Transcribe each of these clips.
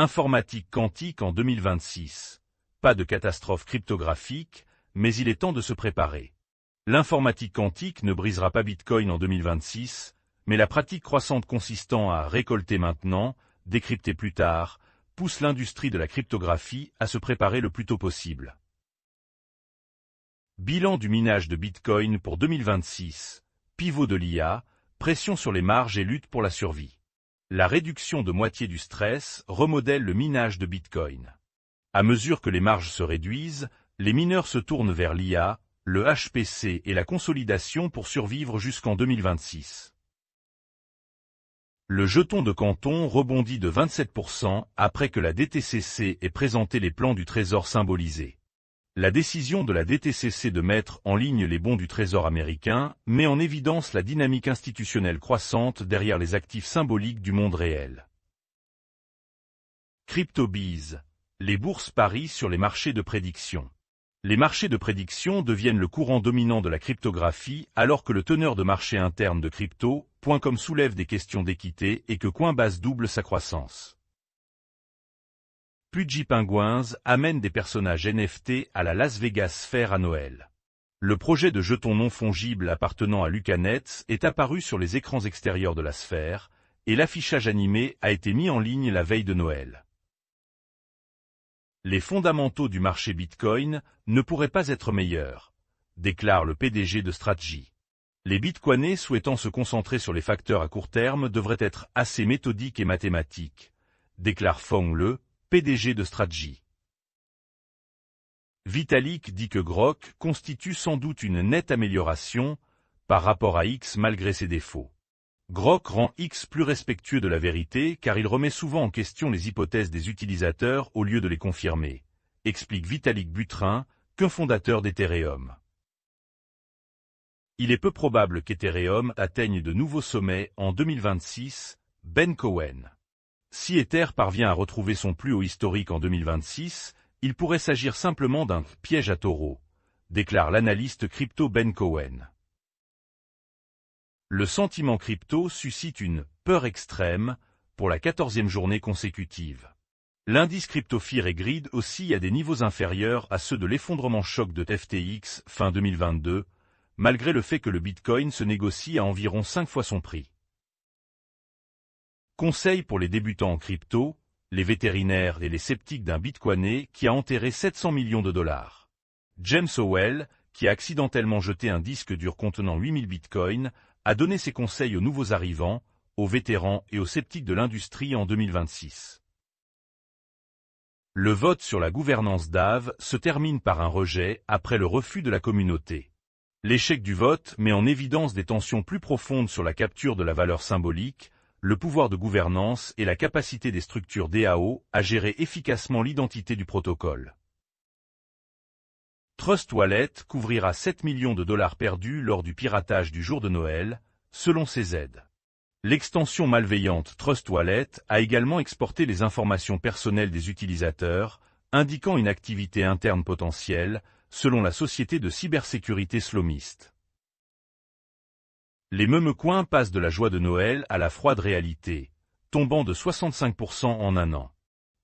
Informatique quantique en 2026. Pas de catastrophe cryptographique, mais il est temps de se préparer. L'informatique quantique ne brisera pas Bitcoin en 2026, mais la pratique croissante consistant à récolter maintenant, décrypter plus tard, pousse l'industrie de la cryptographie à se préparer le plus tôt possible. Bilan du minage de Bitcoin pour 2026. Pivot de l'IA, pression sur les marges et lutte pour la survie. La réduction de moitié du stress remodèle le minage de Bitcoin. À mesure que les marges se réduisent, les mineurs se tournent vers l'IA, le HPC et la consolidation pour survivre jusqu'en 2026. Le jeton de Canton rebondit de 27% après que la DTCC ait présenté les plans du Trésor symbolisés. La décision de la DTCC de mettre en ligne les bons du Trésor américain met en évidence la dynamique institutionnelle croissante derrière les actifs symboliques du monde réel. CryptoBees. Les bourses parient sur les marchés de prédiction. Les marchés de prédiction deviennent le courant dominant de la cryptographie alors que le teneur de marché interne de crypto.com soulève des questions d'équité et que Coinbase double sa croissance. Pudgy Penguins amène des personnages NFT à la Las Vegas Fair à Noël. Le projet de jeton non fongible appartenant à Lucanets est apparu sur les écrans extérieurs de la sphère, et l'affichage animé a été mis en ligne la veille de Noël. Les fondamentaux du marché Bitcoin ne pourraient pas être meilleurs, déclare le PDG de Strategy. Les Bitcoiners souhaitant se concentrer sur les facteurs à court terme devraient être assez méthodiques et mathématiques, déclare Feng Le, PDG de Strategy. Vitalik dit que Grok constitue sans doute une nette amélioration par rapport à X malgré ses défauts. Grok rend X plus respectueux de la vérité car il remet souvent en question les hypothèses des utilisateurs au lieu de les confirmer, explique Vitalik Buterin, cofondateur d'Ethereum. Il est peu probable qu'Ethereum atteigne de nouveaux sommets en 2026, Ben Cohen. Si Ether parvient à retrouver son plus haut historique en 2026, il pourrait s'agir simplement d'un « piège à taureau », déclare l'analyste crypto Ben Cohen. Le sentiment crypto suscite une « peur extrême » pour la 14e journée consécutive. L'indice CryptoFear et Greed oscille à des niveaux inférieurs à ceux de l'effondrement choc de FTX fin 2022, malgré le fait que le Bitcoin se négocie à environ 5 fois son prix. Conseil pour les débutants en crypto, les vétérinaires et les sceptiques d'un Bitcoiné qui a enterré 700 millions de dollars. James Howell, qui a accidentellement jeté un disque dur contenant 8000 bitcoins, a donné ses conseils aux nouveaux arrivants, aux vétérans et aux sceptiques de l'industrie en 2026. Le vote sur la gouvernance d'Aave se termine par un rejet après le refus de la communauté. L'échec du vote met en évidence des tensions plus profondes sur la capture de la valeur symbolique, le pouvoir de gouvernance et la capacité des structures DAO à gérer efficacement l'identité du protocole. Trust Wallet couvrira 7 millions de dollars perdus lors du piratage du jour de Noël, selon CZ. L'extension malveillante Trust Wallet a également exporté les informations personnelles des utilisateurs, indiquant une activité interne potentielle, selon la société de cybersécurité Slomist. Les meme-coins passent de la joie de Noël à la froide réalité, tombant de 65% en un an.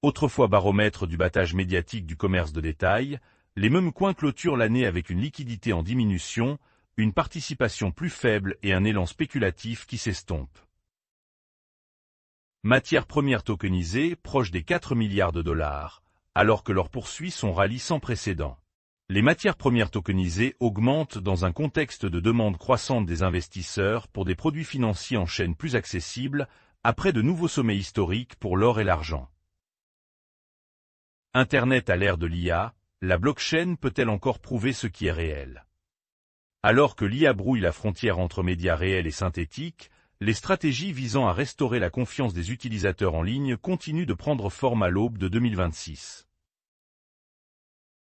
Autrefois baromètre du battage médiatique du commerce de détail, les meme-coins clôturent l'année avec une liquidité en diminution, une participation plus faible et un élan spéculatif qui s'estompe. Matières premières tokenisées proches des 4 milliards de dollars, alors que leurs poursuits sont rallyes sans précédent. Les matières premières tokenisées augmentent dans un contexte de demande croissante des investisseurs pour des produits financiers en chaîne plus accessibles, après de nouveaux sommets historiques pour l'or et l'argent. Internet à l'ère de l'IA, la blockchain peut-elle encore prouver ce qui est réel? Alors que l'IA brouille la frontière entre médias réels et synthétiques, les stratégies visant à restaurer la confiance des utilisateurs en ligne continuent de prendre forme à l'aube de 2026.